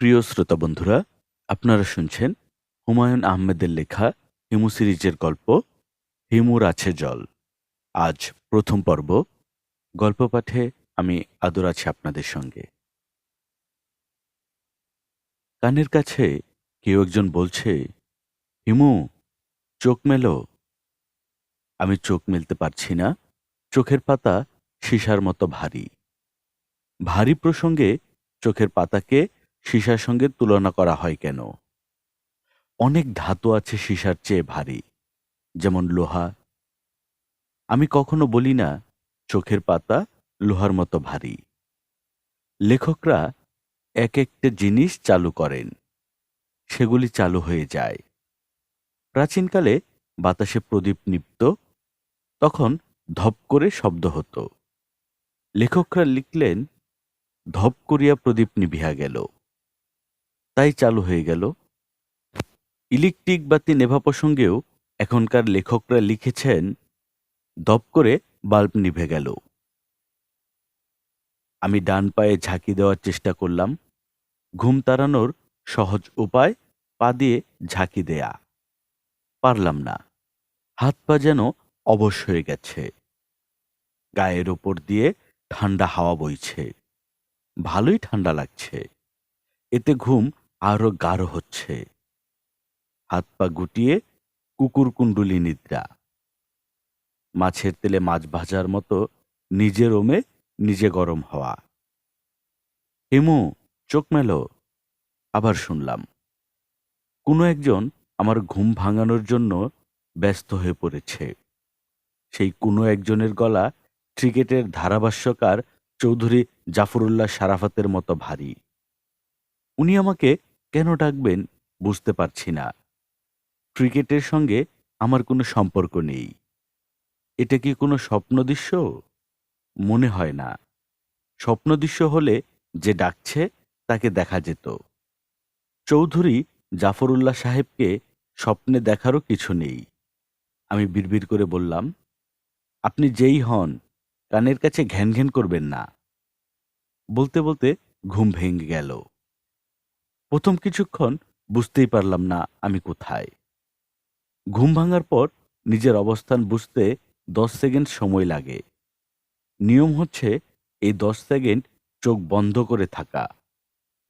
প্রিয় শ্রোতা বন্ধুরা, আপনারা শুনছেন হুমায়ুন আহমেদের লেখা হিমু সিরিজের গল্প হিমুর আছে জল। আজ প্রথম পর্ব। গল্প পাঠে আমি আদর আছি আপনাদের সঙ্গে। কানের কাছে কেউ একজন বলছে, হিমু, চোখ মেলো। আমি চোখ মেলতে পারছি না। চোখের পাতা সীসার মতো ভারী। ভারী প্রসঙ্গে চোখের পাতাকে সীসার সঙ্গে তুলনা করা হয় কেন? অনেক ধাতু আছে সীসার চেয়ে ভারী, যেমন লোহা। আমি কখনো বলি না চোখের পাতা লোহার মতো ভারী। লেখকরা এক একটা জিনিস চালু করেন, সেগুলি চালু হয়ে যায়। প্রাচীনকালে বাতাসে প্রদীপ নিভত, তখন ধপ করে শব্দ হতো। লেখকরা লিখলেন, ধপ করিয়া প্রদীপ নিভিয়া গেল, তাই চালু হয়ে গেল। ইলেকট্রিক বাতি নেভা প্রসঙ্গেও এখনকার লেখকরা লিখেছেন, ধপ করে বাল্ব নিভে গেল। আমি ডান পায়ে ঝাঁকি দেওয়ার চেষ্টা করলাম। ঘুম তাড়ানোর সহজ উপায় পা দিয়ে ঝাঁকি দেয়া। পারলাম না। হাত পা যেন অবশ হয়ে গেছে। গায়ের ওপর দিয়ে ঠান্ডা হাওয়া বইছে। ভালোই ঠান্ডা লাগছে। এতে ঘুম আরো গাঢ় হচ্ছে। হাত পা গুটিয়ে কুকুর কুণ্ডুলি নিদ্রা। মাছের তেলে মাছ ভাজার মতো নিজে রোমে নিজে গরম হওয়া। হিমু, চোখ মেলো। আবার শুনলাম কোনো একজন আমার ঘুম ভাঙানোর জন্য ব্যস্ত হয়ে পড়েছে। সেই কোনো একজনের গলা ক্রিকেটের ধারাভাষ্যকার চৌধুরী জাফরুল্লাহ শারাফতের মতো ভারী। উনি আমাকে কেন ডাকবেন বুঝতে পারছি না। ক্রিকেটের সঙ্গে আমার কোনো সম্পর্ক নেই। এটা কি কোনো স্বপ্নদৃশ্য? মনে হয় না। স্বপ্নদৃশ্য হলে যে ডাকছে তাকে দেখা যেত। চৌধুরী জাফরুল্লাহ সাহেবকে স্বপ্নে দেখারও কিছু নেই। আমি বিড়বিড় করে বললাম, আপনি যেই হন, কানের কাছে ঘ্যান ঘ্যান করবেন না। বলতে বলতে ঘুম ভেঙে গেল। প্রথম কিছুক্ষণ বুঝতেই পারলাম না আমি কোথায়। ঘুম ভাঙার পর নিজের অবস্থান বুঝতে 10 সেকেন্ড সময় লাগে। নিয়ম হচ্ছে এই 10 সেকেন্ড চোখ বন্ধ করে থাকা,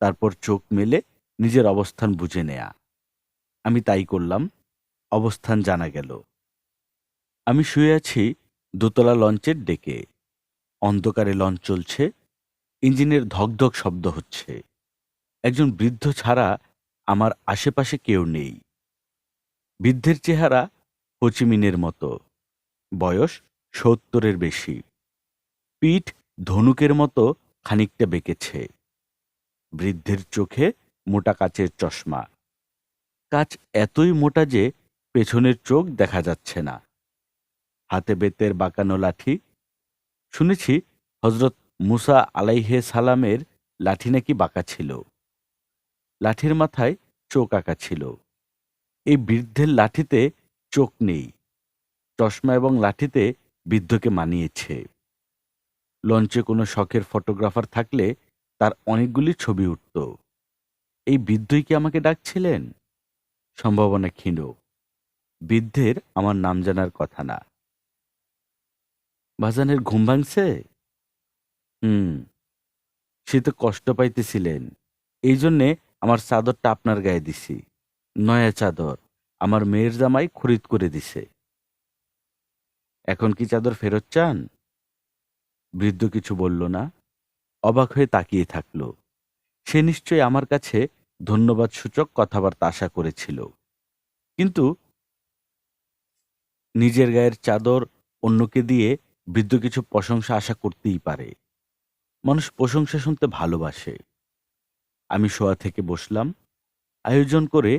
তারপর চোখ মেলে নিজের অবস্থান বুঝে নেয়া। আমি তাই করলাম। অবস্থান জানা গেল। আমি শুয়ে আছি দোতলা লঞ্চের ডেকে। অন্ধকারে লঞ্চ চলছে। ইঞ্জিনের ধকধক শব্দ হচ্ছে। একজন বৃদ্ধ ছাড়া আমার আশেপাশে কেউ নেই। বৃদ্ধের চেহারা হোচিমিনের মতো। বয়স 70-এর বেশি। পিঠ ধনুকের মতো খানিকটা বেঁকেছে। বৃদ্ধের চোখে মোটা কাচের চশমা। কাচ এতই মোটা যে পেছনের চোখ দেখা যাচ্ছে না। হাতে বেতের বাঁকানো লাঠি। শুনেছি হজরত মুসা আলাইহে সালামের লাঠি নাকি বাঁকা ছিল। লাঠির মাথায় চোখ আঁকা ছিল। এই বৃদ্ধের লাঠিতে চোখ নেই। চশমা এবং লাঠিতে বৃদ্ধকে মানিয়েছে। লঞ্চে কোনো শখের ফটোগ্রাফার থাকলে তার অনেকগুলি ছবি উঠত। এই বৃদ্ধই কি আমাকে ডাকছিলেন? সম্ভাবনা ক্ষীণ। বৃদ্ধের আমার নাম জানার কথা না। বাজানের ঘুম ভাঙছে? হুম। সে তো কষ্ট পাইতেছিলেন, এই জন্যে আমার চাদরটা আপনার গায়ে দিছি। নয়া চাদর আমার মেয়ের জামাই খরিদ করে দিছে। এখন কি চাদর ফেরত চান? বৃদ্ধ কিছু বলল না। অবাক হয়ে তাকিয়ে থাকল। সে নিশ্চয়ই আমার কাছে ধন্যবাদ সূচক কথাবার্তা আশা করেছিল। কিন্তু নিজের গায়ের চাদর অন্যকে দিয়ে বৃদ্ধ কিছু প্রশংসা আশা করতেই পারে। মানুষ প্রশংসা শুনতে ভালোবাসে। আমি শোয়া থেকে বসলাম। আয়োজন করে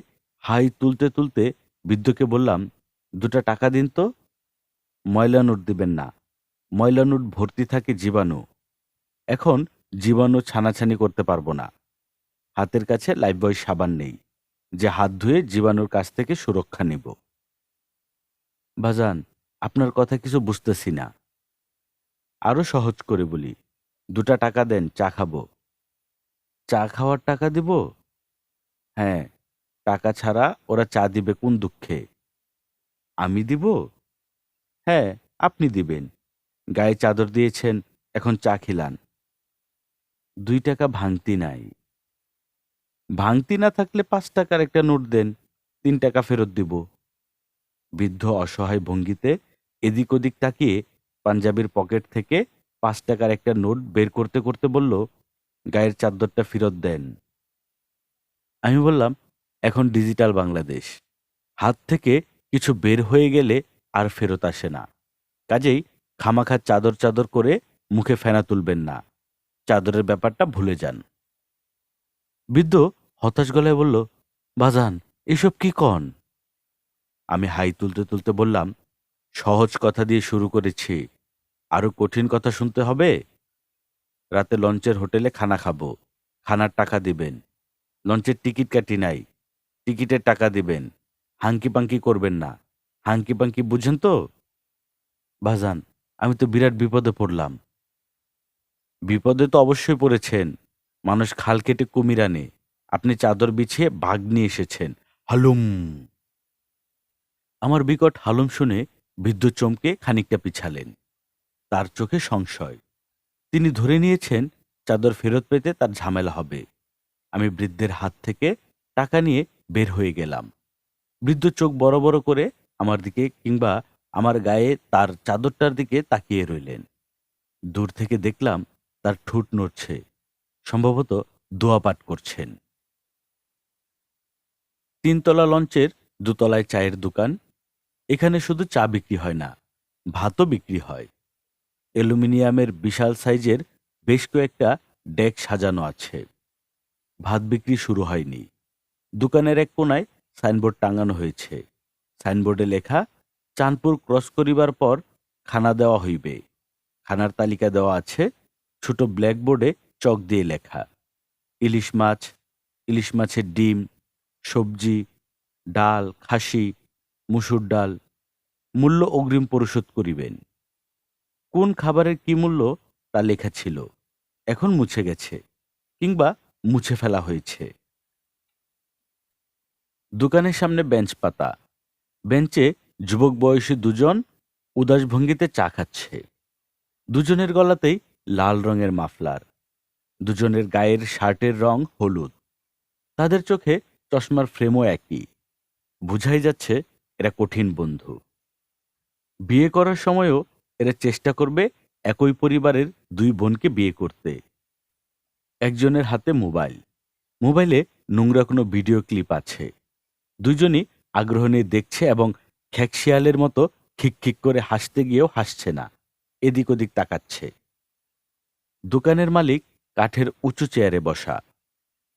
হাই তুলতে তুলতে বৃদ্ধকে বললাম, 2টা টাকা দিন তো। ময়লা নোট দিবেন না। ময়লা নোট ভর্তি থাকে জীবাণু। এখন জীবাণু ছানাছানি করতে পারবো না। হাতের কাছে লাইফবয় সাবান নেই যে হাত ধুয়ে জীবাণুর কাছ থেকে সুরক্ষা নিব। বাজান, আপনার কথা কিছু বুঝতেছি না। আরো সহজ করে বলি, 2টা টাকা দেন, চা খাবো। চা খাওয়ার টাকা দিব? হ্যাঁ, টাকা ছাড়া ওরা চা দিবে কোন দুঃখে? আমি দিব? হ্যাঁ, আপনি দিবেন। গায়ে চাদর দিয়েছেন, এখন চা খিলান। ৳২ ভাঙতি নাই। ভাঙতি না থাকলে ৳৫ একটা নোট দেন, ৳৩ ফেরত দিব। বৃদ্ধ অসহায় ভঙ্গিতে এদিক ওদিক তাকিয়ে পাঞ্জাবির পকেট থেকে ৳৫ একটা নোট বের করতে করতে বলল, গায়ের চাদরটা ফেরত দেন। আমি বললাম, এখন ডিজিটাল বাংলাদেশ। হাত থেকে কিছু বের হয়ে গেলে আর ফেরত আসে না। কাজেই খামাখা চাদর চাদর করে মুখে ফেনা তুলবেন না। চাদরের ব্যাপারটা ভুলে যান। বৃদ্ধ হতাশ গলায় বলল, বাজান, এসব কি কন? আমি হাই তুলতে তুলতে বললাম, সহজ কথা দিয়ে শুরু করেছি, আরো কঠিন কথা শুনতে হবে? রাতে লঞ্চের হোটেলে খানা খাবো, খানার টাকা দিবেন। লঞ্চের টিকিট কাটি নাই, টিকিটের টাকা দিবেন। হাঙ্কি পাঙ্কি করবেন না। হাঙ্কি পাঙ্কি বুঝেন তো? বাজান, আমি তো বিরাট বিপদে পড়লাম। বিপদে তো অবশ্যই পড়েছেন। মানুষ খাল কেটে কুমির আনে, আপনি চাদর বিছিয়ে বাঘ নিয়ে এসেছেন। হালুম। আমার বিকট হালুম শুনে বৃদ্ধ চমকে খানিকটা পিছালেন। তার চোখে সংশয়। তিনি ধরে নিয়েছেন চাদর ফেরত পেতে তার ঝামেলা হবে। আমি বৃদ্ধের হাত থেকে টাকা নিয়ে বের হয়ে গেলাম। বৃদ্ধ চোখ বড় বড় করে আমার দিকে কিংবা আমার গায়ে তার চাদরটার দিকে তাকিয়ে রইলেন। দূর থেকে দেখলাম তার ঠোঁট নড়ছে, সম্ভবত দোয়া পাঠ করছেন। ৩ তলা লঞ্চের ২ তলায় চায়ের দোকান। এখানে শুধু চা বিক্রি হয় না, ভাতও বিক্রি হয়। অ্যালুমিনিয়ামের বিশাল সাইজের বেশ কয়েকটা ডেক সাজানো আছে। ভাত বিক্রি শুরু হয়নি। দোকানের এক কোনায় সাইনবোর্ড টাঙানো হয়েছে। সাইনবোর্ডে লেখা, চাঁদপুর ক্রস করিবার পর খানা দেওয়া হইবে। খানার তালিকা দেওয়া আছে, ছোট ব্ল্যাকবোর্ডে চক দিয়ে লেখা। ইলিশ মাছ, ইলিশ মাছের ডিম, সবজি, ডাল, খাসি, মুসুর ডাল। মূল্য অগ্রিম পরিশোধ করিবেন। কোন খাবারের কি মূল্য তা লেখা ছিল, এখন মুছে গেছে কিংবা মুছে ফেলা হয়েছে। দোকানের সামনে বেঞ্চ পাতা। বেঞ্চে যুবক বয়সী দুজন উদাস ভঙ্গিতে চা খাচ্ছে। দুজনের গলাতেই লাল রঙের মাফলার। দুজনের গায়ের শার্টের রং হলুদ। তাদের চোখে চশমার ফ্রেমও একই। বুঝাই যাচ্ছে এরা কঠিন বন্ধু। বিয়ে করার সময়ও এরা চেষ্টা করবে একই পরিবারের 2 বোনকে বিয়ে করতে। একজনের হাতে মোবাইল। মোবাইলে নোংরা কোনো ভিডিও ক্লিপ আছে। দুজনই আগ্রহ নিয়ে দেখছে এবং খ্যাকশিয়ালের মতো খিকখিক করে হাসতে গিয়েও হাসছে না, এদিক ওদিক তাকাচ্ছে। দোকানের মালিক কাঠের উঁচু চেয়ারে বসা,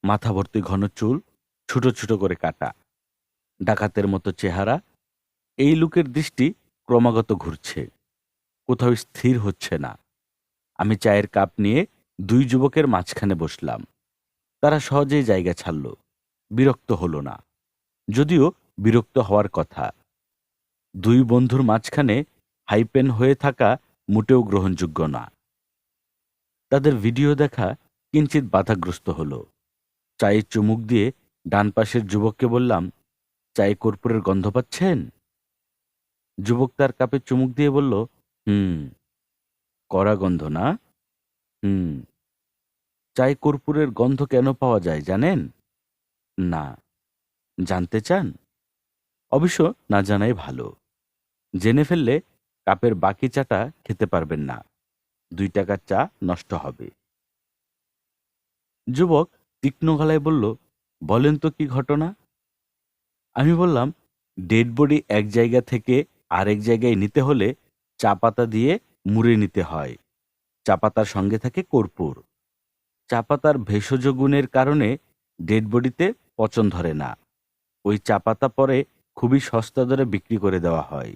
মাথা ভর্তি ঘন চুল, ছোট ছোট করে কাটা, ডাকাতের মতো চেহারা। এই লোকের দৃষ্টি ক্রমাগত ঘুরছে, কোথাও স্থির হচ্ছে না। আমি চায়ের কাপ নিয়ে 2 যুবকের মাঝখানে বসলাম। তারা সহজেই জায়গা ছাড়ল, বিরক্ত হলো না, যদিও বিরক্ত হওয়ার কথা। 2 বন্ধুর মাঝখানে হাইপেন হয়ে থাকা মোটেও গ্রহণযোগ্য না। তাদের ভিডিও দেখা কিঞ্চিত বাধাগ্রস্ত হলো। চায়ে চুমুক দিয়ে ডান পাশের যুবককে বললাম, চায়ে কর্পূরের গন্ধ পাচ্ছেন? যুবক তার কাপে চুমুক দিয়ে বলল, হুম। কড়া গন্ধ না? হুম। চায়ে কর্পূরের গন্ধ কেন পাওয়া যায় জানেন? না। জানতে চান? অবশ্য না জানাই ভালো। জেনে ফেললে কাপের বাকি চাটা খেতে পারবেন না। ৳2 চা নষ্ট হবে। যুবক তীক্ষ্ণ গলায় বলল, বলেন তো কি ঘটনা? আমি বললাম, ডেড বডি এক জায়গা থেকে আরেক জায়গায় নিতে হলে চা পাতা দিয়ে মুড়ে নিতে হয়। চা পাতার সঙ্গে থাকে কর্পূর। চা পাতার ভেষজ গুণের কারণে ডেড বডিতে পচন ধরে না। ওই চা পাতা পরে খুবই সস্তা দরে বিক্রি করে দেওয়া হয়।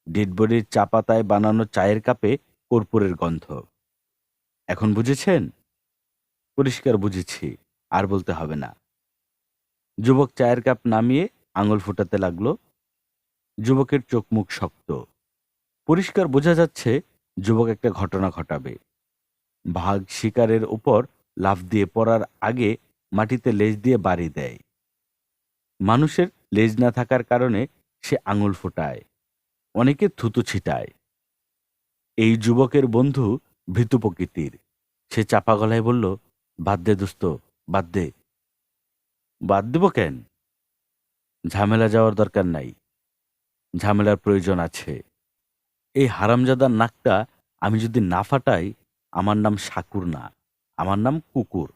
ডেড বডির চা পাতায় বানানো চায়ের কাপে কর্পূরের গন্ধ। এখন বুঝেছেন? পরিষ্কার বুঝেছি, আর বলতে হবে না। যুবক চায়ের কাপ নামিয়ে আঙুল ফুটাতে লাগলো। যুবকের চোখ মুখ শক্ত। পরিষ্কার বোঝা যাচ্ছে যুবক একটা ঘটনা ঘটাবে। বাঘ শিকারের উপর লাফ দিয়ে পড়ার আগে মাটিতে লেজ দিয়ে বাড়ি দেয়। মানুষের লেজ না থাকার কারণে সে আঙুল ফোটায়, অনেকে থুতু ছিটায়। এই যুবকের বন্ধু ভীতু প্রকৃতির। সে চাপা গলায় বলল, বাদ দে দোস্ত, বাদ দে। বাদ দেব কেন? ঝামেলা যাওয়ার দরকার নাই, ঝামেলার প্রয়োজন আছে। এই হারামজাদার নাকটা আমি যদি না ফাটাই, আমার নাম শাকুর না, আমার নাম কুকুর।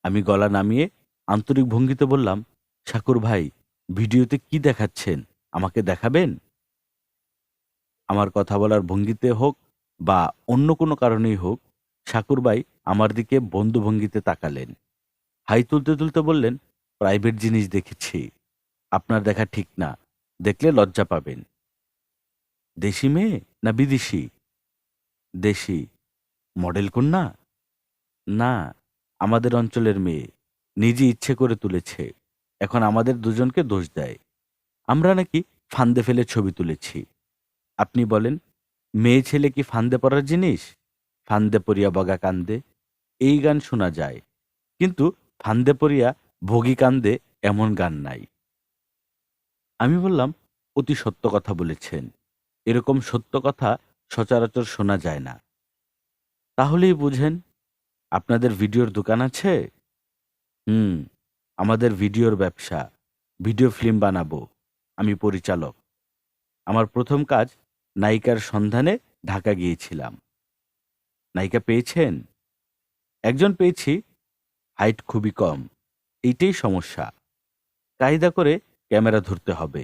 আমি গলা নামিয়ে আন্তরিক ভঙ্গিতে বললাম, শাকুর ভাই, ভিডিওতে কি দেখাচ্ছেন আমাকে দেখাবেন? আমার কথা বলার ভঙ্গিতে হোক বা অন্য কোনো কারণেই হোক, শাকুর ভাই আমার দিকে বন্ধু ভঙ্গিতে তাকালেন। হাই তুলতে তুলতে বললেন, প্রাইভেট জিনিস দেখেছি, আপনার দেখা ঠিক না, দেখলে লজ্জা পাবেন। দেশি মেয়ে না বিদেশি? দেশি। মডেল কন্যা? না, আমাদের অঞ্চলের মেয়ে, নিজে ইচ্ছে করে তুলেছে। এখন আমাদের দুজনকে দোষ দেয়, আমরা নাকি ফান্দে ফেলে ছবি তুলেছি। আপনি বলেন, মেয়ে ছেলে কি ফান্দে পড়ার জিনিস? ফান্দে পড়িয়া বগা কান্দে, এই গান শোনা যায়, কিন্তু ফান্দে পড়িয়া ভোগী কান্দে এমন গান নাই। আমি বললাম, অতি সত্য কথা বলেছেন, এরকম সত্য কথা সচরাচর শোনা যায় না। তাহলেই বুঝেন, আপনাদের ভিডিওর দোকান আছে? হুম, আমাদের ভিডিওর ব্যবসা, ভিডিও ফিল্ম বানাবো। আমি পরিচালক। আমার প্রথম কাজ, নায়িকার সন্ধানে ঢাকা গিয়েছিলাম। নায়িকা পেয়েছেন? একজন পেয়েছি, হাইট খুবই কম, এইটাই সমস্যা। কায়দা করে ক্যামেরা ধরতে হবে,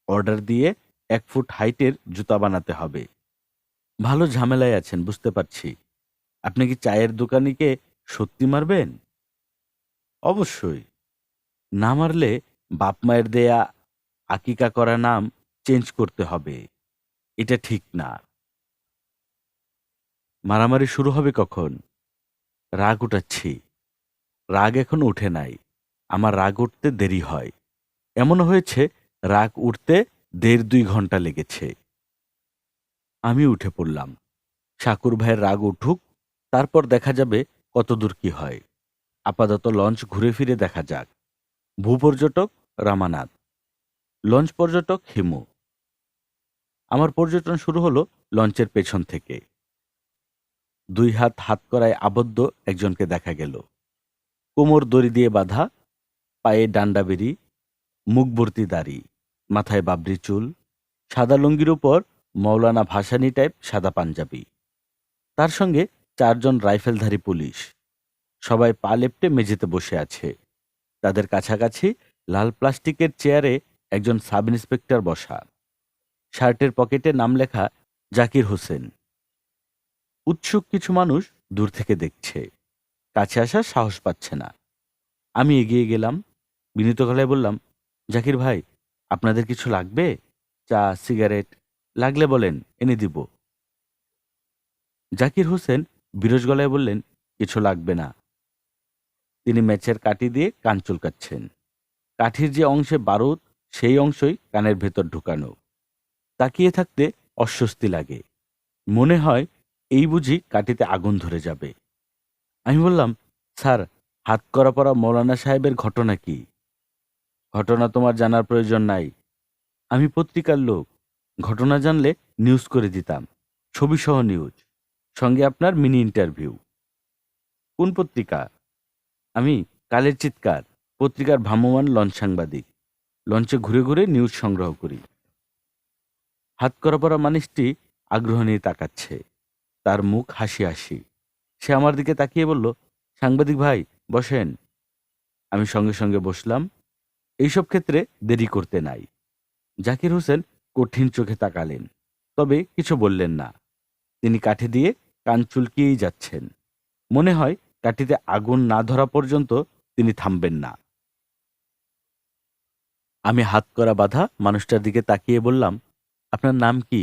অর্ডার দিয়ে 1 ফুট হাইটের জুতা বানাতে হবে। ভালো ঝামেলায় আছেন বুঝতে পারছি। আপনি কি চায়ের দোকানিকে সত্যি মারবেন? অবশ্যই। না মারলে বাপ মায়ের দেয়া আকিকা করা নাম চেঞ্জ করতে হবে, এটা ঠিক না। মারামারি শুরু হবে কখন? রাগ উঠাচ্ছি। রাগ এখনো উঠে নাই, আমার রাগ উঠতে দেরি হয়। এমন হয়েছে রাগ উঠতে 1.5-2 ঘন্টা লেগেছে। আমি উঠে পড়লাম। শাকুর ভাইয়ের রাগ উঠুক, তারপর দেখা যাবে কতদূর কি হয়। আপাতত লঞ্চ ঘুরে ফিরে দেখা যাক। ভূপর্যটক রামানাথ, লঞ্চ পর্যটক হিমু। আমার পর্যটন শুরু হলো লঞ্চের পেছন থেকে। 2 হাত হাতকড়ায় আবদ্ধ একজনকে দেখা গেল। কোমর দড়ি দিয়ে বাঁধা, পায়ে ডান্ডা বেরি, মুখ ভর্তি দাড়ি, মাথায় বাবরি চুল, সাদা লুঙ্গির উপর মৌলানা ভাসানী টাইপ সাদা পাঞ্জাবি। তার সঙ্গে 4 জন রাইফেলধারী পুলিশ। সবাই পা লেপ্টে মেঝেতে বসে আছে। তাদের কাছাকাছি লাল প্লাস্টিকের চেয়ারে একজন সাব ইন্সপেক্টর বসা। শার্টের পকেটে নাম লেখা জাকির হোসেন। উৎসুক কিছু মানুষ দূর থেকে দেখছে, কাছে আসার সাহস পাচ্ছে না। আমি এগিয়ে গেলাম, বিনীত গলায় বললাম, জাকির ভাই, আপনাদের কিছু লাগবে? চা, সিগারেট লাগলে বলেন, এনে দিব। জাকির হোসেন বিরস গলায় বললেন, কিছু লাগবে না। তিনি ম্যাচের কাঠি দিয়ে কান চুলকাচ্ছেন। কাঠির যে অংশে বারুদ, সেই অংশই কানের ভেতর ঢুকানো। তাকিয়ে থাকতে অস্বস্তি লাগে, মনে হয় এই বুঝি কাঠিতে আগুন ধরে যাবে। আমি বললাম, স্যার, হাত করা পড়া মৌলানা সাহেবের ঘটনা কি? ঘটনা তোমার জানার প্রয়োজন নাই, আমি পত্রিকার লোক। ঘটনা জানলে নিউজ করে দিতাম, ছবিসহ নিউজ, সঙ্গে আপনার মিনি ইন্টারভিউ। কোন পত্রিকা? আমি কালের চিৎকার, পত্রিকার ভ্রাম্যমাণ লঞ্চ সাংবাদিক। লঞ্চে ঘুরে ঘুরে নিউজ সংগ্রহ করি। হাত করা পড়া মানুষটি আগ্রহ নিয়ে তাকাচ্ছে, তার মুখ হাসি হাসি। সে আমার দিকে তাকিয়ে বলল, সাংবাদিক ভাই বসেন। আমি সঙ্গে সঙ্গে বসলাম। এইসব ক্ষেত্রে দেরি করতে নাই। জাকির হোসেন কঠিন চোখে তাকালেন, তবে কিছু বললেন না। তিনি কাঠি দিয়ে কান চুলকিয়েই যাচ্ছেন। মনে হয় কাঠিতে আগুন না ধরা পর্যন্ত তিনি থামবেন না। আমি হাত করা বাঁধা মানুষটার দিকে তাকিয়ে বললাম, আপনার নাম কি?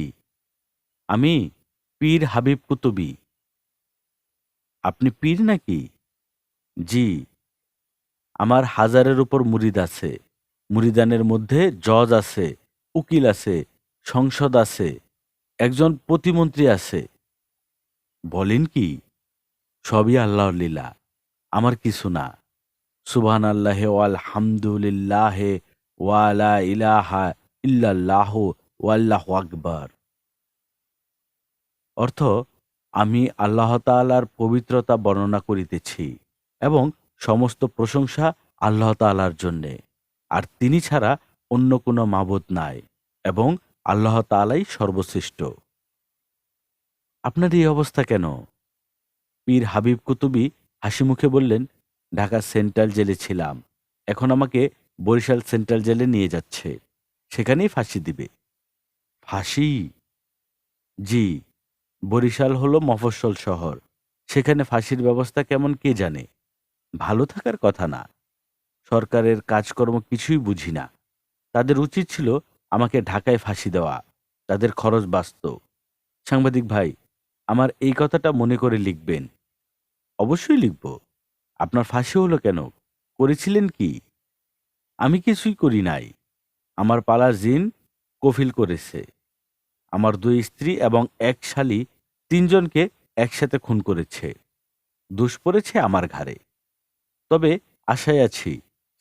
আমি পীর হাবিব কুতুবী। আপনি পীর নাকি? জি। আমার 1000-এর উপর মুরিদ আছে। মুরিদানের মধ্যে জজ আছে, উকিল আছে, সংসদ আছে, একজন প্রতিমন্ত্রী আছে। বলেন কি? সবই আল্লাহর লীলা, আমার কিছু না। সুবহান আল্লাহে ওয়ালহামদুলিল্লাহে ওয়ালা ইলাহা ইল্লাল্লাহ ওয়াল্লাহু আকবার। অর্থ, আমি আল্লাহ তাআলার পবিত্রতা বর্ণনা করিতেছি এবং সমস্ত প্রশংসা আল্লাহ তাআলার জন্যে, আর তিনি ছাড়া অন্য কোনো মাবুদ নাই এবং আল্লাহ তাআলাই সর্বশ্রেষ্ঠ। আপনার এই অবস্থা কেন? পীর হাবিব কুতুবী হাসিমুখে বললেন, ঢাকা সেন্ট্রাল জেলে ছিলাম, এখন আমাকে বরিশাল সেন্ট্রাল জেলে নিয়ে যাচ্ছে, সেখানেই ফাঁসি দিবে। ফাঁসি? জি। বরিশাল হলো মফস্বল শহর, সেখানে ফাঁসির ব্যবস্থা কেমন কে জানে। ভালো থাকার কথা না। সরকারের কাজকর্ম কিছুই বুঝি না। তাদের উচিত ছিল আমাকে ঢাকায় ফাঁসি দেওয়া, তাদের খরচ বাঁচত। সাংবাদিক ভাই, আমার এই কথাটা মনে করে লিখবেন। অবশ্যই লিখব। আপনার ফাঁসি হলো কেন? করেছিলেন কি? আমি কিছুই করি নাই। আমার পালার জিন কফিল করেছে। আমার ২ স্ত্রী এবং ১ শালী ৩ জনকে একসাথে খুন করেছে। দোষ পড়েছে আমার ঘাড়ে। তবে আশায় আছি,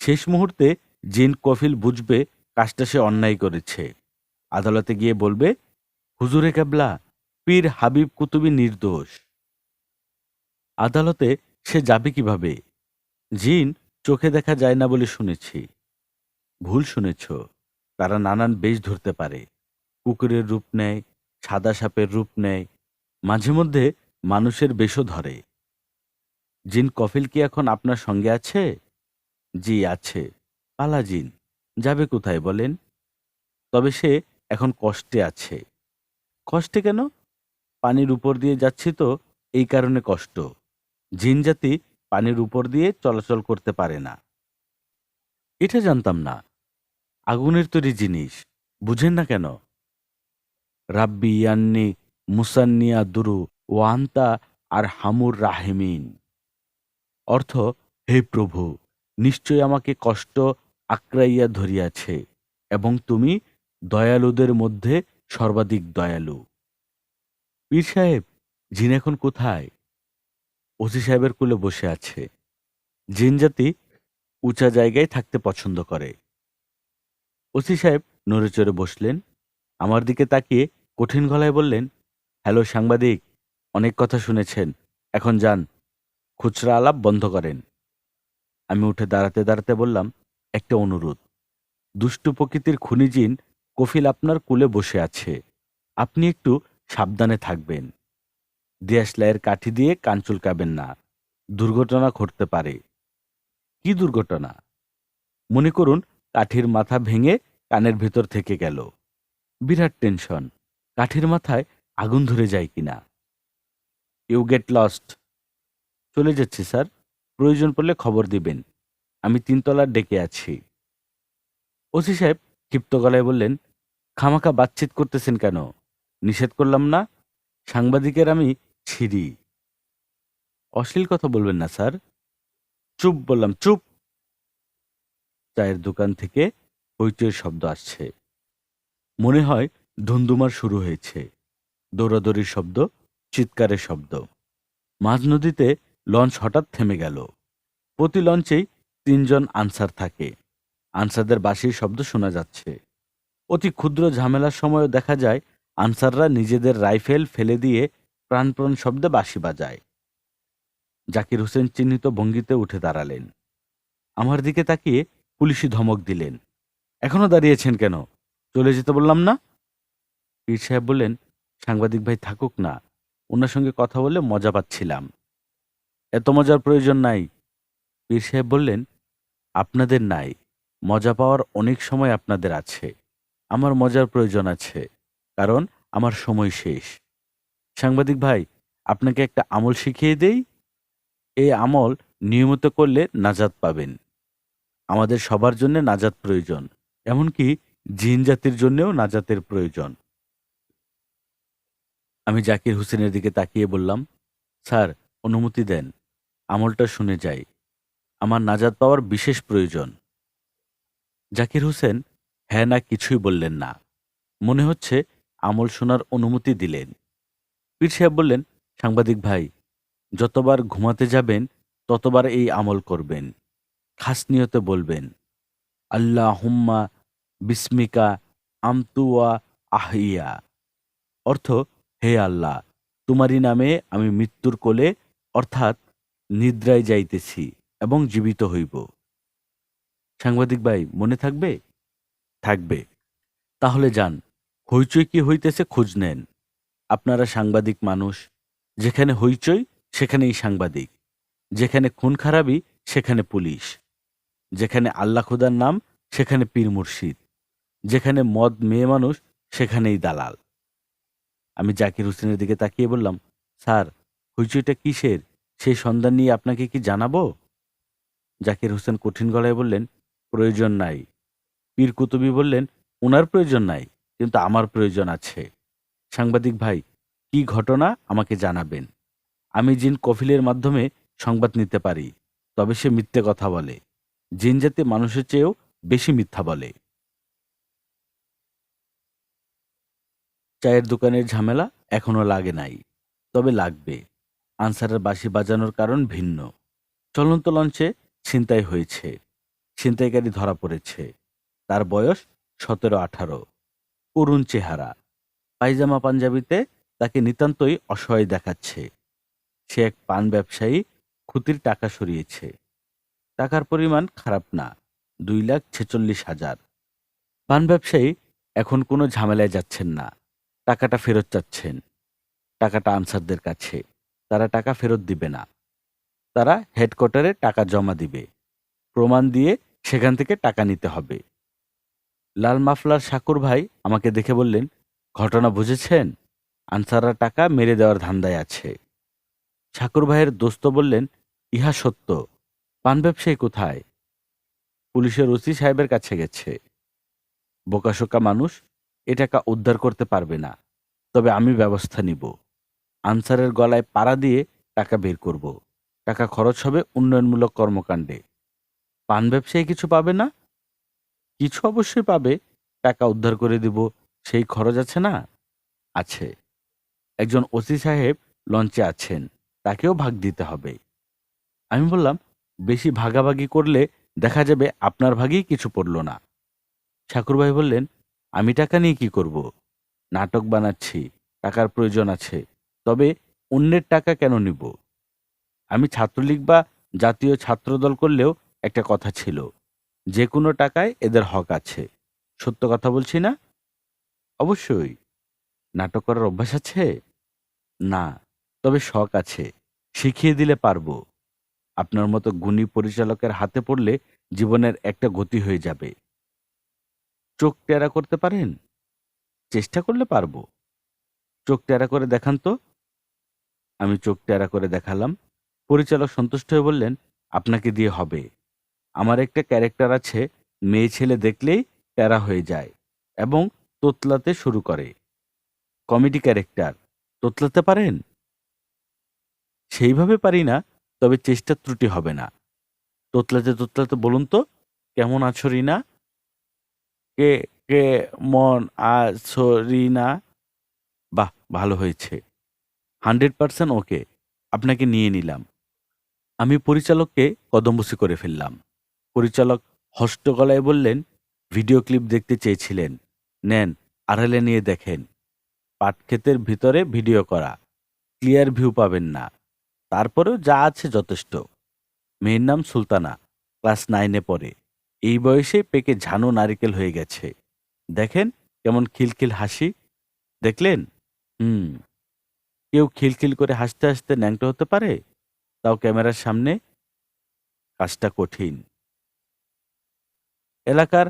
শেষ মুহূর্তে জিন কফিল বুঝবে কাজটা সে অন্যায় করেছে। আদালতে গিয়ে বলবে, হুজুরে কেবলা, পীর হাবিব কুতুবী নির্দোষ। আদালতে সে যাবে কিভাবে? জিন চোখে দেখা যায় না বলে শুনেছি। ভুল শুনেছ। তারা নানান বেশ ধরতে পারে। কুকুরের রূপ নেয়, সাদা সাপের রূপ নেয়, মাঝে মধ্যে মানুষের বেশও ধরে। জিন কফিল কি এখন আপনার সঙ্গে আছে? জি আছে। পালা জিন। যাবে কোথায় বলেন? তবে সে এখন কষ্টে আছে। কষ্টে কেন? পানির উপর দিয়ে যাচ্ছি তো, এই কারণে কষ্ট। জিন জাতি পানির উপর দিয়ে চলাচল করতে পারে না। এটা জানতাম না। আগুনের তৈরি জিনিস। বুঝেন না কেন? রাব্বি ইয়ান্নি মুসান্নিয়া দুরু ওয়ান্তা আর হামুর রাহেমিন। অর্থ, হে প্রভু, নিশ্চয় আমাকে কষ্ট আঁকড়াইয়া ধরিয়াছে এবং তুমি দয়ালুদের মধ্যে সর্বাধিক দয়ালু। পীর সাহেব, জিন এখন কোথায়? ওসি সাহেবের কোলে বসে আছে। জিন জাতি উঁচা জায়গায় থাকতে পছন্দ করে। ওসি সাহেব নড়ে চড়ে বসলেন। আমার দিকে তাকিয়ে কঠিন গলায় বললেন, হ্যালো সাংবাদিক, অনেক কথা শুনেছেন, এখন যান, খুচরা আলাপ বন্ধ করেন। আমি উঠে দাঁড়াতে দাঁড়াতে বললাম, একটা অনুরোধ। দুষ্টু প্রকৃতির খুনি জিন কফিল আপনার কোলে বসে আছে, আপনি একটু সাবধানে থাকবেন। দেশলাইয়ের কাঠি দিয়ে কান চুলকাবেন না, দুর্ঘটনা ঘটতে পারে। কি দুর্ঘটনা? মনে করুন কাঠির মাথা ভেঙে কানের ভেতর থেকে গেল, বিরাট টেনশন, কাঠির মাথায় আগুন ধরে যায় কিনা। You get lost. চলে যাচ্ছি স্যার, প্রয়োজন পড়লে খবর দিবেন, আমি ৩ তলার ডেকে আছি। ওসি সাহেব ক্ষিপ্ত গলায় বললেন, খামাখা বাতচিত করতেছেন কেন? নিষেধ করলাম না? সাংবাদিকের আমি ছিরি। অশ্লীল কথা বলবেন না স্যার। চুপ বললাম, চুপ। চায়ের দোকান থেকে হইচইয়ের শব্দ আসছে। মনে হয় ধুন্ধুমার শুরু হয়েছে। দৌড়াদৌড়ির শব্দ, চিৎকারের শব্দ। মাঝ নদীতে লঞ্চ হঠাৎ থেমে গেল। প্রতি লঞ্চেই ৩ জন আনসার থাকে। আনসারদের বাঁশির শব্দ শোনা যাচ্ছে। অতি ক্ষুদ্র ঝামেলার সময়ও দেখা যায় আনসাররা নিজেদের রাইফেল ফেলে দিয়ে প্রাণপণ শব্দে বাঁশি বাজায়। জাকির হোসেন চিহ্নিত ভঙ্গিতে উঠে দাঁড়ালেন। আমার দিকে তাকিয়ে পুলিশি ধমক দিলেন, এখনো দাঁড়িয়েছেন কেন? চলে যেতে বললাম না? পীর সাহেব বললেন, সাংবাদিক ভাই থাকুক না, ওনার সঙ্গে কথা বলে মজা পাচ্ছিলাম। এত মজার প্রয়োজন নাই। পীর সাহেব বললেন, আপনাদের নাই, মজা পাওয়ার অনেক সময় আপনাদের আছে। আমার মজার প্রয়োজন আছে, কারণ আমার সময় শেষ। সাংবাদিক ভাই, আপনাকে একটা আমল শিখিয়ে দেই। এই আমল নিয়মিত করলে নাজাত পাবেন। আমাদের সবার জন্য নাজাত প্রয়োজন, এমনকি জিন জাতির জন্যও নাজাতের প্রয়োজন। আমি জাকির হোসেনের দিকে তাকিয়ে বললাম, স্যার, অনুমতি দেন, আমলটা শুনে যাই, আমার নাজাত পাওয়ার বিশেষ প্রয়োজন। জাকির হোসেন হ্যাঁ না কিছুই বললেন না। মনে হচ্ছে আমল শোনার অনুমতি দিলেন। পীর সাহেব বললেন, সাংবাদিক ভাই, যতবার ঘুমাতে যাবেন ততবার এই আমল করবেন। খাস নিয়তে বলবেন, আল্লাহুম্মা বিস্মিকা আমতুয়া আহিয়া। অর্থ, হে আল্লাহ, তোমারই নামে আমি মৃত্যুর কোলে অর্থাৎ নিদ্রায় যাইতেছি এবং জীবিত হইব। সাংবাদিক ভাই, মনে থাকবে? থাকবে। তাহলে যান, হইচই কি হইতেছে খোঁজ নেন। আপনারা সাংবাদিক মানুষ। যেখানে হইচই সেখানেই সাংবাদিক, যেখানে খুন খারাবি সেখানে পুলিশ, যেখানে আল্লাহ খুদার নাম সেখানে পীর মুর্শিদ, যেখানে মদ মেয়ে মানুষ সেখানেই দালাল। আমি জাকির হোসেনের দিকে তাকিয়ে বললাম, স্যার, হইচইটা কিসের সেই সন্ধান নিয়ে আপনাকে কি জানাবো? জাকির হোসেন কঠিন গলায় বললেন, প্রয়োজন নাই। পীর কুতুবী বললেন, ওনার প্রয়োজন নাই, কিন্তু আমার প্রয়োজন আছে। সাংবাদিক ভাই, কি ঘটনা আমাকে জানাবেন। আমি জিন কফিলের মাধ্যমে সংবাদ নিতে পারি, তবে সে মিথ্যে কথা বলে। জিন জাতি মানুষের চেয়েও বেশি মিথ্যা বলে। চায়ের দোকানের ঝামেলা এখনো লাগে নাই, তবে লাগবে। আনসারের বাঁশি বাজানোর কারণ ভিন্ন। চলন্ত লঞ্চে ছিনতাই হয়েছে। ছিনতাইকারী ধরা পড়েছে। তার বয়স 17-18। করুণ চেহারা। পায়জামা পাঞ্জাবিতে তাকে নিতান্তই অসহায় দেখাচ্ছে। সে এক পান ব্যবসায়ী, খুতির টাকা সরিয়েছে। টাকার পরিমাণ খারাপ না, 2,46,000। পান ব্যবসায়ী এখন কোনো ঝামেলায় যাচ্ছেন না। টাকাটা ফেরত চাচ্ছেন। টাকাটা আনসারদের কাছে। তারা টাকা ফেরত দিবে না। তারা হেডকোয়ার্টারে টাকা জমা দিবে। প্রমাণ দিয়ে সেখান থেকে টাকা নিতে হবে। লাল মাফলার শাকুর ভাই আমাকে দেখে বললেন, ঘটনা বুঝেছেন? আনসাররা টাকা মেরে দেওয়ার ধান্দায় আছে। শাকুর ভাইয়ের দোস্ত বললেন, ইহা সত্য। পান ব্যবসায়ী কোথায়? পুলিশের ওসি সাহেবের কাছে গেছে। বোকাশোকা মানুষ এ টাকা উদ্ধার করতে পারবে না, তবে আমি ব্যবস্থা নিব। আনসারের গলায় পাড়া দিয়ে টাকা বের করব। টাকা খরচ হবে উন্নয়নমূলক কর্মকাণ্ডে। পান ব্যবসায়ী কিছু পাবে না? কিছু অবশ্যই পাবে। টাকা উদ্ধার করে দিব, সেই খরচ আছে না? আছে। একজন ওসি সাহেব লঞ্চে আছেন, তাকেও ভাগ দিতে হবে। আমি বললাম, বেশি ভাগাভাগি করলে দেখা যাবে আপনার ভাগেই কিছু পড়ল না। ঠাকুর ভাই বললেন, আমি টাকা নিয়ে কি করব? নাটক বানাচ্ছি, টাকার প্রয়োজন আছে, তবে অন্যের টাকা কেন নিব? আমি ছাত্রলীগ বা জাতীয় ছাত্রদল করলেও একটা কথা ছিল, যে কোনো টাকায় এদের হক আছে। সত্য কথা বলছি না? অবশ্যই। নাটক করার অভ্যাস আছে? না, তবে শখ আছে। শিখিয়ে দিলে পারবো। আপনার মতো গুণী পরিচালকের হাতে পড়লে জীবনের একটা গতি হয়ে যাবে। চোখ টেরা করতে পারেন? চেষ্টা করলে পারবো। চোখ টেরা করে দেখান তো। আমি চোখ টেরা করে দেখালাম। পরিচালক সন্তুষ্ট হয়ে বললেন, আপনাকে দিয়ে হবে। আমার একটা ক্যারেক্টার আছে, মেয়ে ছেলে দেখলেই টেরা হয়ে যায় এবং তোতলাতে শুরু করে। Comedy character. তোতলাতে পারেন? সেইভাবে পারি না, তবে চেষ্টা ত্রুটি হবে না। তোতলাতে তোতলাতে বলুন তো, কেমন আছো রিনা? কে কে মন আছো রিনা? বাহ, ভালো হয়েছে। 100% ওকে। আপনাকে নিয়ে নিলাম। আমি পরিচালককে কদমবুসি করে ফেললাম। পরিচালক হষ্ট গলায় বললেন, ভিডিও ক্লিপ দেখতে চেয়েছিলেন, নেন, আড়ালে নিয়ে দেখেন। পাটক্ষেতের ভিতরে ভিডিও করা, ক্লিয়ার ভিউ পাবেন না। তারপরেও যা আছে যথেষ্ট। মেয়ের নাম সুলতানা, ক্লাস 9-এ পড়ে। এই বয়সে পেকে ঝানু নারিকেল হয়ে গেছে। দেখেন কেমন খিলখিল হাসি। দেখলেন? হুম। কেউ খিলখিল করে হাসতে হাসতে ন্যাংটো হতে পারে, তাও ক্যামেরার সামনে? কাজটা কঠিন। এলাকার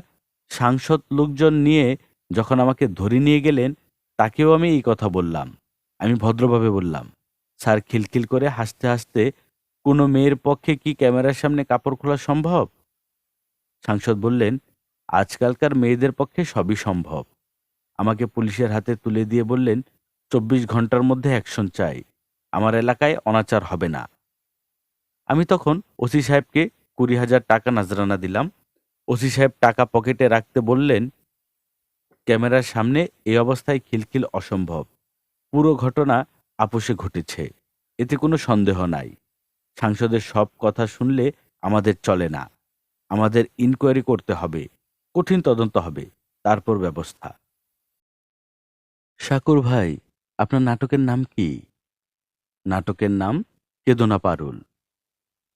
সাংসদ লোকজন নিয়ে যখন আমাকে ধরে নিয়ে গেলেন, তাকেও আমি এই কথা বললাম। আমি ভদ্রভাবে বললাম, স্যার, খিলখিল করে হাসতে হাসতে কোনো মেয়ের পক্ষে কি ক্যামেরার সামনে কাপড় খোলা সম্ভব? সাংসদ বললেন, আজকালকার মেয়েদের পক্ষে সবই সম্ভব। আমাকে পুলিশের হাতে তুলে দিয়ে বললেন, 24 ঘন্টার মধ্যে অ্যাকশন চাই। আমার এলাকায় অনাচার হবে না। আমি তখন ওসি সাহেবকে 20,000 টাকা নাজরানা দিলাম। ওসি সাহেব টাকা পকেটে রাখতে বললেন, ক্যামেরার সামনে এই অবস্থায় খিলখিল অসম্ভব। পুরো ঘটনা আপোষে ঘটেছে। এতে কোনো সন্দেহ নাই। সাংসদের সব কথা শুনলে আমাদের চলে না। আমাদের ইনকোয়ারি করতে হবে, কঠিন তদন্ত হবে, তারপর ব্যবস্থা। শাকুর ভাই, আপনার নাটকের নাম কি? নাটকের নাম কেদোনা পারুল।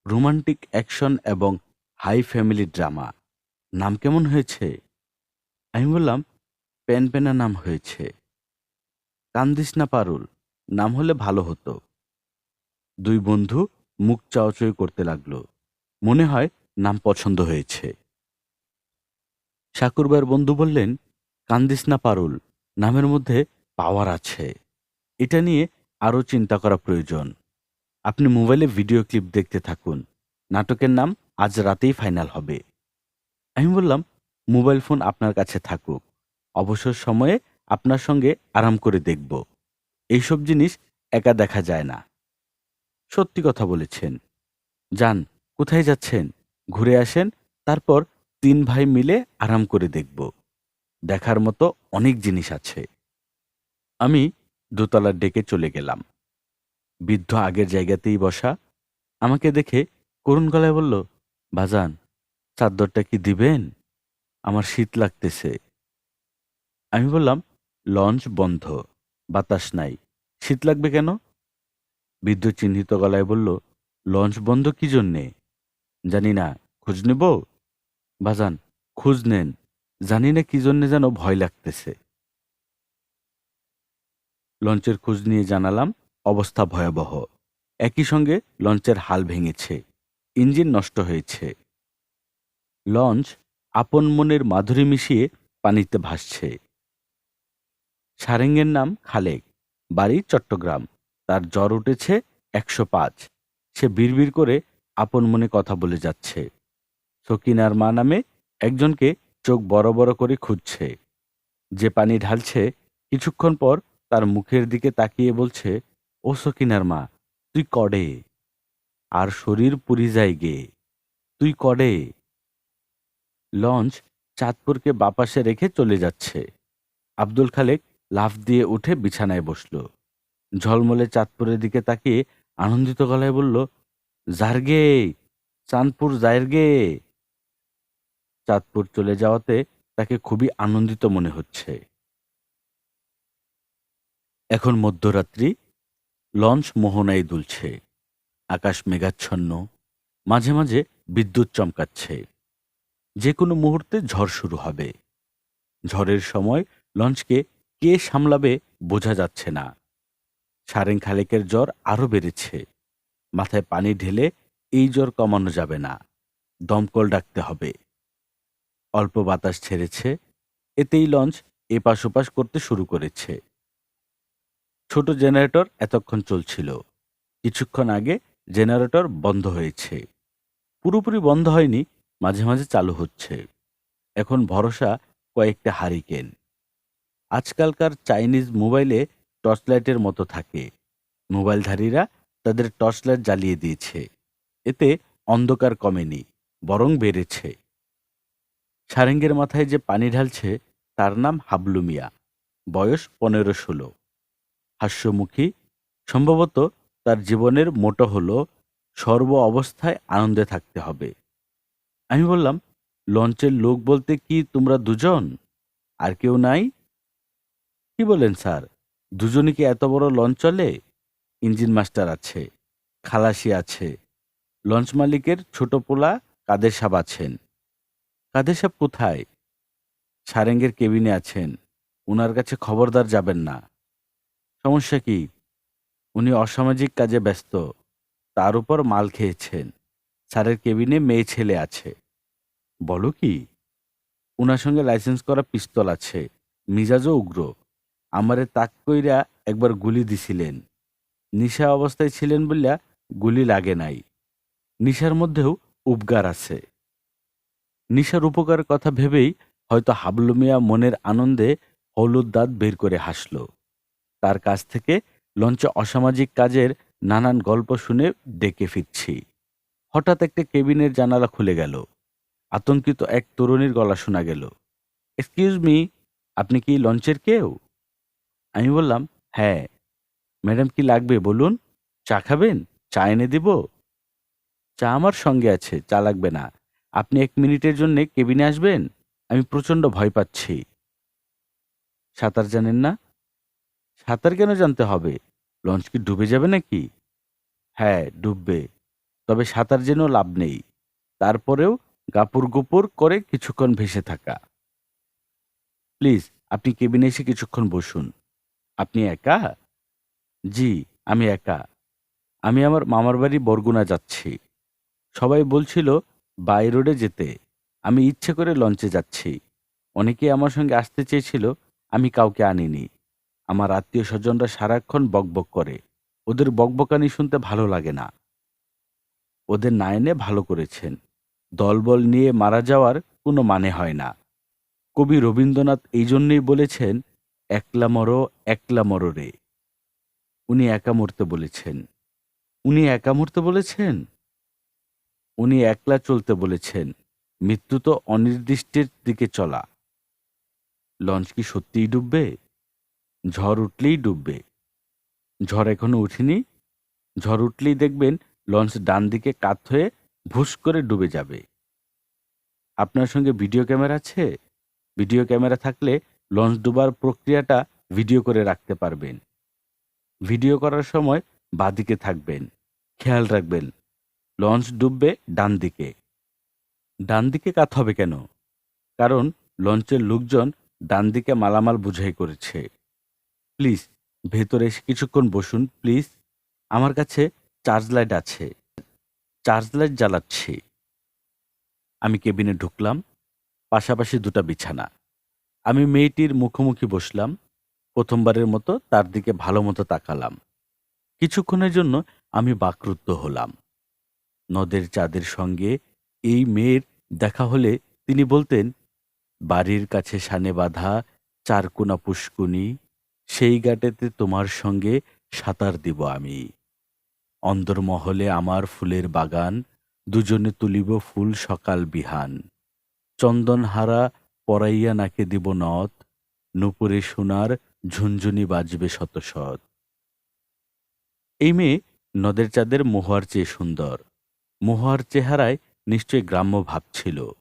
রোমান্টিক অ্যাকশন এবং হাই ফ্যামিলি ড্রামা। নাম কেমন হয়েছে? আমি বললাম, প্যানপেনা নাম হয়েছে। কান্দিস না পারুল নাম হলে ভালো হতো। দুই বন্ধু মুখ চাওয়াচই করতে লাগলো। মনে হয় নাম পছন্দ হয়েছে। শাকুরবার বন্ধু বললেন, কান্দিস না পারুল নামের মধ্যে পাওয়ার আছে। এটা নিয়ে আরও চিন্তা করা প্রয়োজন। আপনি মোবাইলে ভিডিও ক্লিপ দেখতে থাকুন। নাটকের নাম আজ রাতেই ফাইনাল হবে। আমি বললাম, মোবাইল ফোন আপনার কাছে থাকুক, অবসর সময়ে আপনার সঙ্গে আরাম করে দেখব। এইসব জিনিস একা দেখা যায় না। সত্যি কথা বলেছেন। যান, কোথায় যাচ্ছেন? ঘুরে আসেন, তারপর তিন ভাই মিলে আরাম করে দেখব। দেখার মতো অনেক জিনিস আছে। আমি দোতলার ডেকে চলে গেলাম। বৃদ্ধ আগের জায়গাতেই বসা। আমাকে দেখে করুণ গলায় বলল, বাজান, চাদরটা কি দিবেন? আমার শীত লাগতেছে। আমি বললাম, লঞ্চ বন্ধ, বাতাস নাই, শীত লাগবে কেন? বৃদ্ধ চিহ্নিত গলায় বলল, লঞ্চ বন্ধ কি জন্যে? জানি না, খোঁজ নেব? বাজান, খোঁজ নেন। জানি না কি জন্যে যেন ভয় লাগতেছে। লঞ্চের খোঁজ নিয়ে জানালাম, অবস্থা ভয়াবহ। একই সঙ্গে লঞ্চের হাল ভেঙেছে, ইঞ্জিন নষ্ট হয়েছে। লঞ্চ আপন মনের মাধুরী মিশিয়ে পানিতে ভাসছে। সারেঙ্গের নাম খালেক, বাড়ি চট্টগ্রাম। তার জ্বর উঠেছে 105। সে বিড়বিড় করে আপন মনে কথা বলে যাচ্ছে। সকিনার মা নামে একজনকে চোখ বড় বড় করে খুঁজছে। যে পানি ঢালছে কিছুক্ষণ পর তার মুখের দিকে তাকিয়ে বলছে, ও সকিনার মা, তুই কডে? আর শরীর পুরি যায় গে, তুই কডে? লঞ্চ চাঁদপুরকে বাপাসে রেখে চলে যাচ্ছে। আব্দুল খালেক লাফ দিয়ে উঠে বিছানায় বসল। ঝলমলে চাঁদপুরের দিকে তাকিয়ে আনন্দিত গলায় বলল, জার্গে, চাঁদপুর জায়রগে। চাঁদপুর চলে যাওয়াতে তাকে খুবই আনন্দিত মনে হচ্ছে। এখন মধ্যরাত্রি, লঞ্চ মোহনায় দুলছে। আকাশ মেঘাচ্ছন্ন, মাঝে মাঝে বিদ্যুৎ চমকাচ্ছে। যে কোনো মুহূর্তে ঝড় শুরু হবে। ঝড়ের সময় লঞ্চকে কে সামলাবে বোঝা যাচ্ছে না। সারেং খালেকের জ্বর আরও বেড়েছে। মাথায় পানি ঢেলে এই জ্বর কমানো যাবে না, দমকল ডাকতে হবে। অল্প বাতাস ছেড়েছে, এতেই লঞ্চ এপাশ ওপাশ করতে শুরু করেছে। ছোট জেনারেটর এতক্ষণ চলছিল। কিছুক্ষণ আগে জেনারেটর বন্ধ হয়েছে। পুরোপুরি বন্ধ হয়নি, মাঝে মাঝে চালু হচ্ছে। এখন ভরসা কয়েকটা হারিকেন। আজকালকার চাইনিজ মোবাইলে টর্চলাইটের মতো থাকে। মোবাইলধারীরা তাদের টর্চলাইট জ্বালিয়ে দিয়েছে। এতে অন্ধকার কমেনি, বরং বেড়েছে। সারেঙ্গের মাথায় যে পানি ঢালছে তার নাম হাবলু মিয়া, বয়স 15-16। হাস্যমুখী। সম্ভবত তার জীবনের মোটো হলো সর্ব অবস্থায় আনন্দে থাকতে হবে। আমি বললাম, লঞ্চের লোক বলতে কি তোমরা দুজন? আর কেউ নাই? কি বলেন স্যার, দুজনই কি এত বড় লঞ্চ চলে? ইঞ্জিন মাস্টার আছে, খালাসি আছে, লঞ্চ মালিকের ছোট পোলা কাদের সাহেব আছেন। কাদের সাহেব কোথায়? সারেঙ্গের কেবিনে আছেন। উনার কাছে খবরদার যাবেন না। সমস্যা কি? উনি অসামাজিক কাজে ব্যস্ত, তার উপর মাল খেয়েছেন। স্যারের কেবিনে মেয়ে ছেলে আছে। বলো কি? উনার সঙ্গে লাইসেন্স করা পিস্তল আছে, মিজাজও উগ্র। আমারে তাক কইরা একবার গুলি দিছিলেন। নিশা অবস্থায় ছিলেন বললা গুলি লাগে নাই। নিশার মধ্যেও উপকার আছে। নিশার উপকার কথা ভেবেই হয়তো হাবলু মিয়া মনের আনন্দে হলুদ দাঁত বের করে হাসল। তার কাছ থেকে লঞ্চে অসামাজিক কাজের নানান গল্প শুনে ডেকে ফিরছি। হঠাৎ একটা কেবিনের জানালা খুলে গেল। আতঙ্কিত এক তরুণীর গলা শোনা গেল, এক্সকিউজ মি, আপনি কি লঞ্চের কেউ? আমি বললাম, হ্যাঁ। ম্যাডাম, কি লাগবে বলুন? চা খাবেন? চা এনে দিব? চা আমার সঙ্গে আছে, চা লাগবে না। আপনি ১ মিনিটের জন্যে কেবিনে আসবেন? আমি প্রচণ্ড ভয় পাচ্ছি। সাঁতার জানেন না? সাঁতার কেন জানতে হবে? লঞ্চ কি ডুবে যাবে নাকি? হ্যাঁ, ডুববে। তবে সাঁতার জেনেও লাভ নেই। তারপরেও গাপুর-গুপুর করে কিছুক্ষণ ভেসে থাকা। প্লিজ, আপনি কেবিনে এসে কিছুক্ষণ বসুন। আপনি একা? জি, আমি একা। আমি আমার মামার বাড়ি বরগুনা যাচ্ছি। সবাই বলছিল বাই রোডে যেতে। আমি ইচ্ছে করে লঞ্চে যাচ্ছি। অনেকেই আমার সঙ্গে আসতে চেয়েছিল, আমি কাউকে আনিনি। আমার আত্মীয়-স্বজনরা সারাক্ষণ বকবক করে। ওদের বকবকানি শুনতে ভালো লাগে না। ওদের না এনে ভালো করেছেন। দলবল নিয়ে মারা যাওয়ার কোনো মানে হয় না। কবি রবীন্দ্রনাথ এই জন্যই বলেছেন, একলা মরো, একলা মরো রে। উনি একা মরতে বলেছেন। উনি একা মরতে বলেছেন? উনি একলা চলতে বলেছেন। মৃত্যু তো অনির্দিষ্টের দিকে চলা। লঞ্চ কি সত্যিই ডুববে? ঝড় উঠলেই ডুববে। ঝড় এখনো উঠেনি। ঝড় উঠলেই দেখবেন লঞ্চ ডান দিকে কাত হয়ে ভুস করে ডুবে যাবে। আপনার সঙ্গে ভিডিও ক্যামেরা আছে? ভিডিও ক্যামেরা থাকলে লঞ্চ ডুবার প্রক্রিয়াটা ভিডিও করে রাখতে পারবেন। ভিডিও করার সময় বাঁদিকে থাকবেন। খেয়াল রাখবেন লঞ্চ ডুববে ডান দিকে। ডান দিকে কাত হবে কেন? কারণ লঞ্চের লোকজন ডান দিকে মালামাল বোঝাই করেছে। প্লিজ, ভেতরে এসে কিছুক্ষণ বসুন প্লিজ। আমার কাছে চার্জ লাইট আছে। চার্জ লাইট জ্বালাচ্ছি। আমি কেবিনে ঢুকলাম। পাশাপাশি ২টা বিছানা। আমি মেয়েটির মুখোমুখি বসলাম। প্রথমবারের মতো তার দিকে ভালোমতো তাকালাম। কিছুক্ষণের জন্য আমি বাকরুদ্ধ হলাম। নদের চাঁদের সঙ্গে এই মেয়ের দেখা হলে তিনি বলতেন, বাড়ির কাছে সানে বাঁধা চারকোনা পুষ্কুনি, সেই ঘাটেতে তোমার সঙ্গে সাঁতার দিব আমি। অন্দরমহলে আমার ফুলের বাগান, দুজনে তুলিব ফুল সকাল বিহান। চন্দনহারা পরাইয়া নাকে দিব নথ, নূপুরে সোনার ঝুনঝুনি বাজবে শত শত। এই মেয়ে নদের চাঁদের মহুয়ার চেয়ে সুন্দর। মহুয়ার চেহারায় নিশ্চয়ই গ্রাম্য ভাব ছিল।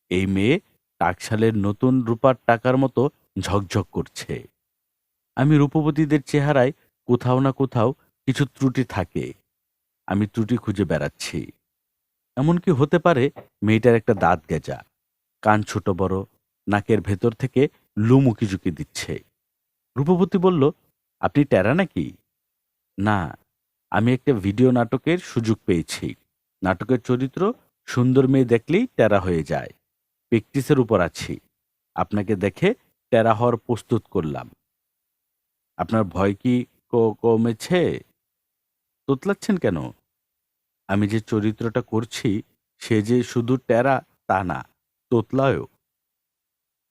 এই মেয়ে টাকশালের নতুন রূপার টাকার মতো ঝকঝক করছে। আমি রূপবতীদের চেহারায় কোথাও না কোথাও কিছু ত্রুটি থাকে। আমি ত্রুটি খুঁজে বেড়াচ্ছি। এমনকি হতে পারে মেয়েটার একটা দাঁত গেজা, কান ছোট বড়, নাকের ভেতর থেকে লুম উকিঝুঁকি দিচ্ছে। রূপবতী বলল, আপনি টেরা নাকি? না, আমি একটা ভিডিও নাটকের সুযোগ পেয়েছি। নাটকের চরিত্র সুন্দর মেয়ে দেখলেই টেরা হয়ে যায়। প্র্যাকটিসের উপর আছি। আপনাকে দেখে টেরা হওয়ার প্রস্তুত করলাম। আপনার ভয় কি কমেছে? তোতলাচ্ছেন কেন? আমি যে চরিত্রটা করছি সে যে শুধু টেরা তা না, তোতলায়ও।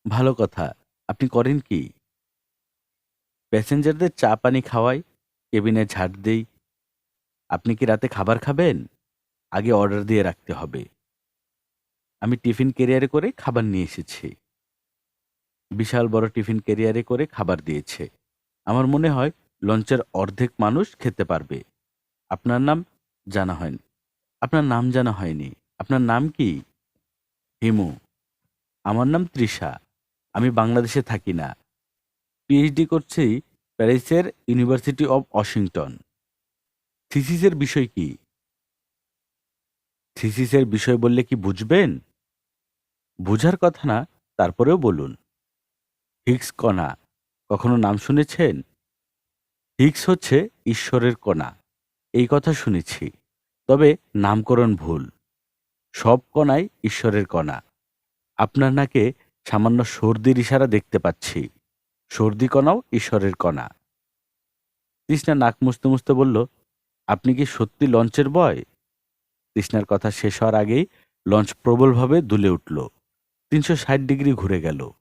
ভালো কথা। আপনি করেন কি? প্যাসেঞ্জারদের চা পানি খাওয়াই, কেবিনে ঝাড় দেই। আপনি কি রাতে খাবার খাবেন? আগে অর্ডার দিয়ে রাখতে হবে। আমি টিফিন ক্যারিয়ারে করে খাবার নিয়ে এসেছি। বিশাল বড় টিফিন ক্যারিয়ারে করে খাবার দিয়েছে। আমার মনে হয় লঞ্চের অর্ধেক মানুষ খেতে পারবে। আপনার নাম জানা হয়নি। আপনার নাম জানা হয়নি। আপনার নাম কি? হিমু। আমার নাম তৃষা। আমি বাংলাদেশে থাকি না। পিএইচডি করছি প্যারিসের ইউনিভার্সিটি অব ওয়াশিংটন। থিসিসের বিষয় কি? থিসিসের বিষয় বললে কি বুঝবেন? বুঝার কথা না, তারপরেও বলুন। হিগস কণা কখনো নাম শুনেছেন? হিগস হচ্ছে ঈশ্বরের কণা, এই কথা শুনেছি। তবে নামকরণ ভুল। সব কণাই ঈশ্বরের কণা। আপনার নাকে সামান্য সর্দির ইশারা দেখতে পাচ্ছি। সর্দি কণাও ঈশ্বরের কণা। তৃষ্ণা নাক মুছতে মুছতে বলল, আপনি কি সত্যি লঞ্চের বয়? তৃষ্ণার কথা শেষ হওয়ার আগেই লঞ্চ প্রবলভাবে দুলে উঠল। ৩৬০ ডিগ্রি ঘুরে গেল।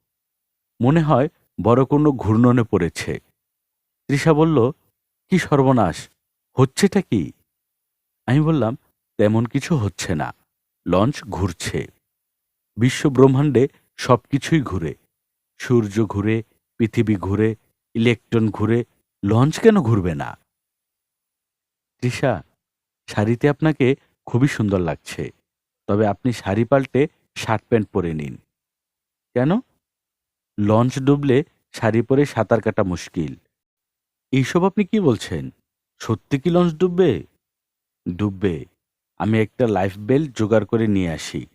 মনে হয় বড় কোনো ঘূর্ণনে পড়েছে। তৃষা বলল, কি সর্বনাশ, হচ্ছেটা কি? আমি বললাম, তেমন কিছু হচ্ছে না। লঞ্চ ঘুরছে। বিশ্ব ব্রহ্মাণ্ডে সবকিছুই ঘুরে। সূর্য ঘুরে, পৃথিবী ঘুরে, ইলেকট্রন ঘুরে। লঞ্চ কেন ঘুরবে না? তৃষা, শাড়িতে আপনাকে খুবই সুন্দর লাগছে, তবে আপনি শাড়ি পাল্টে শার্ট প্যান্ট পরে নিন। কেন? লঞ্চ ডুবলে শাড়ি পরে সাঁতার কাটা মুশকিল। এইসব আপনি কি বলছেন? সত্যি কি লঞ্চ ডুববে? ডুববে। আমি একটা লাইফ বেল্ট জোগাড় করে নিয়ে আসি।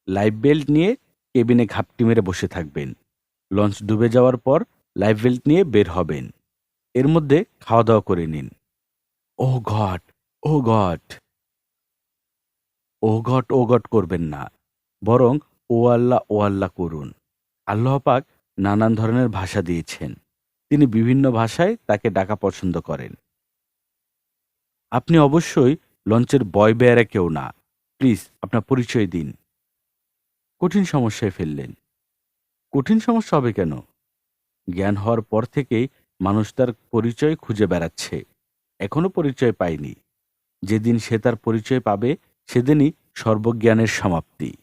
লাইফ বেল্ট নিয়ে কেবিনে ঘাপটি মেরে বসে থাকবেন। লঞ্চ ডুবে যাওয়ার পর লাইফ বেল্ট নিয়ে বের হবেন। এর মধ্যে খাওয়া দাওয়া করে নিন। ও গড! ও গড! ও গড, ও গড করবেন না। বরং ও আল্লাহ, ও আল্লাহ করুন। আল্লাহ পাক নানান ধরনের ভাষা দিয়েছেন। তিনি বিভিন্ন ভাষায় তাকে ডাকা পছন্দ করেন। আপনি অবশ্যই লঞ্চের বয় বেয়ারা কেউ না। প্লিজ আপনার পরিচয় দিন। কঠিন সমস্যায় ফেললেন। কঠিন সমস্যা হবে কেন? জ্ঞান হওয়ার পর থেকেই মানুষ তার পরিচয় খুঁজে বেড়াচ্ছে। এখনো পরিচয় পায়নি। যেদিন সে তার পরিচয় পাবে, সেদিনই সর্বজ্ঞানের সমাপ্তি।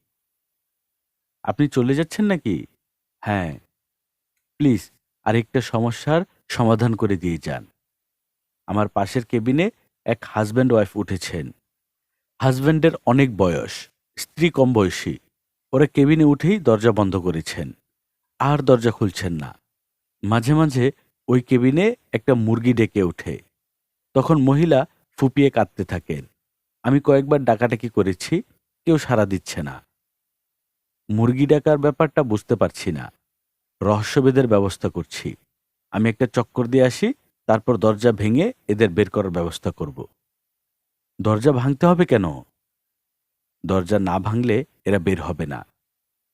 আপনি চলে যাচ্ছেন নাকি? হ্যাঁ, প্লিজ আরেকটা সমস্যার সমাধান করে দিয়ে যান। আমার পাশের কেবিনে এক হাজব্যান্ড ওয়াইফ উঠেছেন। হাজব্যান্ডের অনেক বয়স, স্ত্রী কম বয়সী। ওরা কেবিনে উঠেই দরজা বন্ধ করেছেন, আর দরজা খুলছেন না। মাঝে মাঝে ওই কেবিনে একটা মুরগি ডেকে ওঠে। তখন মহিলা ফুপিয়ে কাঁদতে থাকেন। আমি কয়েকবার ডাকাডাকি করেছি, কেউ সাড়া দিচ্ছে না। মুরগি ডাকার ব্যাপারটা বুঝতে পারছি না। রহস্যভেদের ব্যবস্থা করছি। আমি একটা চক্কর দিয়ে আসি, তারপর দরজা ভেঙে এদের বের করার ব্যবস্থা করব। দরজা ভাঙতে হবে কেন? দরজা না ভাঙলে এরা বের হবে না।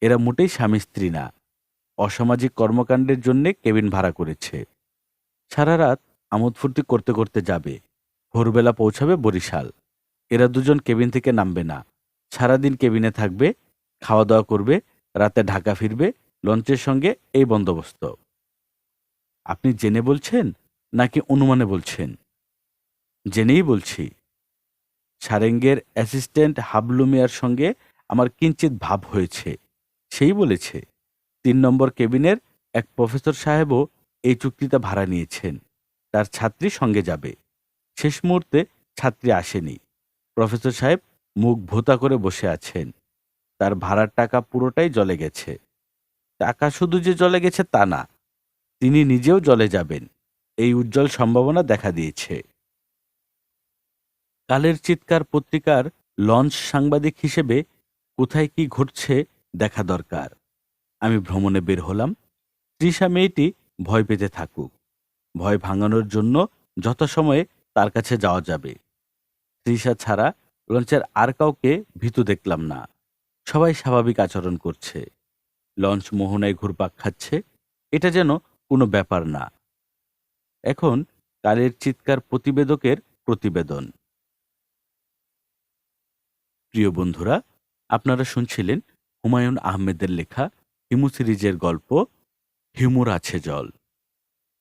এরা মোটেই স্বামী স্ত্রী না। অসামাজিক কর্মকাণ্ডের জন্যে কেবিন ভাড়া করেছে। সারা রাত আমোদ ফুর্তি করতে করতে যাবে। ভোরবেলা পৌঁছাবে বরিশাল। এরা দুজন কেবিন থেকে নামবে না। সারাদিন কেবিনে থাকবে, খাওয়া দাওয়া করবে, রাতে ঢাকা ফিরবে। লঞ্চের সঙ্গে এই বন্দোবস্ত। আপনি জেনে বলছেন নাকি অনুমানে বলছেন? জেনেই বলছি। সারেঙ্গের অ্যাসিস্ট্যান্ট হাবলু মিয়ার সঙ্গে আমার কিঞ্চিত ভাব হয়েছে। সেই বলেছে ৩ নম্বর কেবিনের এক প্রফেসর সাহেবও এই চুক্তিতে ভাড়া নিয়েছেন। তার ছাত্রী সঙ্গে যাবে। শেষ মুহূর্তে ছাত্রী আসেনি। প্রফেসর সাহেব মুখ ভোঁতা করে বসে আছেন। তার ভাড়ার টাকা পুরোটাই জলে গেছে। টাকা শুধু যে জলে গেছে তা না, তিনি নিজেও জলে যাবেন, এই উজ্জ্বল সম্ভাবনা দেখা দিয়েছে। কালের চিৎকার পত্রিকার লঞ্চ সাংবাদিক হিসেবে কোথায় কি ঘটছে দেখা দরকার। আমি ভ্রমণে বের হলাম। তৃষা মেয়েটি ভয় পেতে থাকুক। ভয় ভাঙানোর জন্য যথাসময়ে তার কাছে যাওয়া যাবে। তৃষা ছাড়া লঞ্চের আর কাউকে ভীতু দেখলাম না। সবাই স্বাভাবিক আচরণ করছে। লঞ্চ মোহনায় ঘুরপাক খাচ্ছে। এটা যেন কোনো ব্যাপার না। এখন কালের চিৎকার প্রতিবেদকের প্রতিবেদন। প্রিয় বন্ধুরা, আপনারা শুনছিলেন হুমায়ুন আহমেদের লেখা হিমু সিরিজের গল্প হিমুর আছে জল।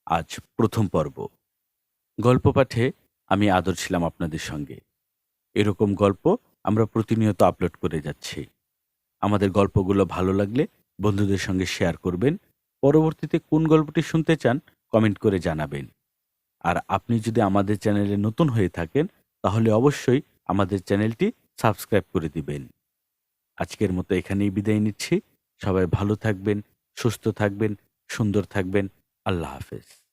আজ প্রথম পর্ব। গল্প পাঠে আমি আদর ছিলাম আপনাদের সঙ্গে। এরকম গল্প আমরা প্রতিনিয়ত আপলোড করে যাচ্ছি। আমাদের গল্পগুলো ভালো লাগলে বন্ধুদের সঙ্গে শেয়ার করবেন। পরবর্তীতে কোন গল্পটি শুনতে চান কমেন্ট করে জানাবেন। আর আপনি যদি আমাদের চ্যানেলে নতুন হয়ে থাকেন, তাহলে অবশ্যই আমাদের চ্যানেলটি সাবস্ক্রাইব করে দিবেন। আজকের মতো এখানেই বিদায় নিচ্ছি। সবাই ভালো থাকবেন, সুস্থ থাকবেন, সুন্দর থাকবেন। আল্লাহ হাফেজ।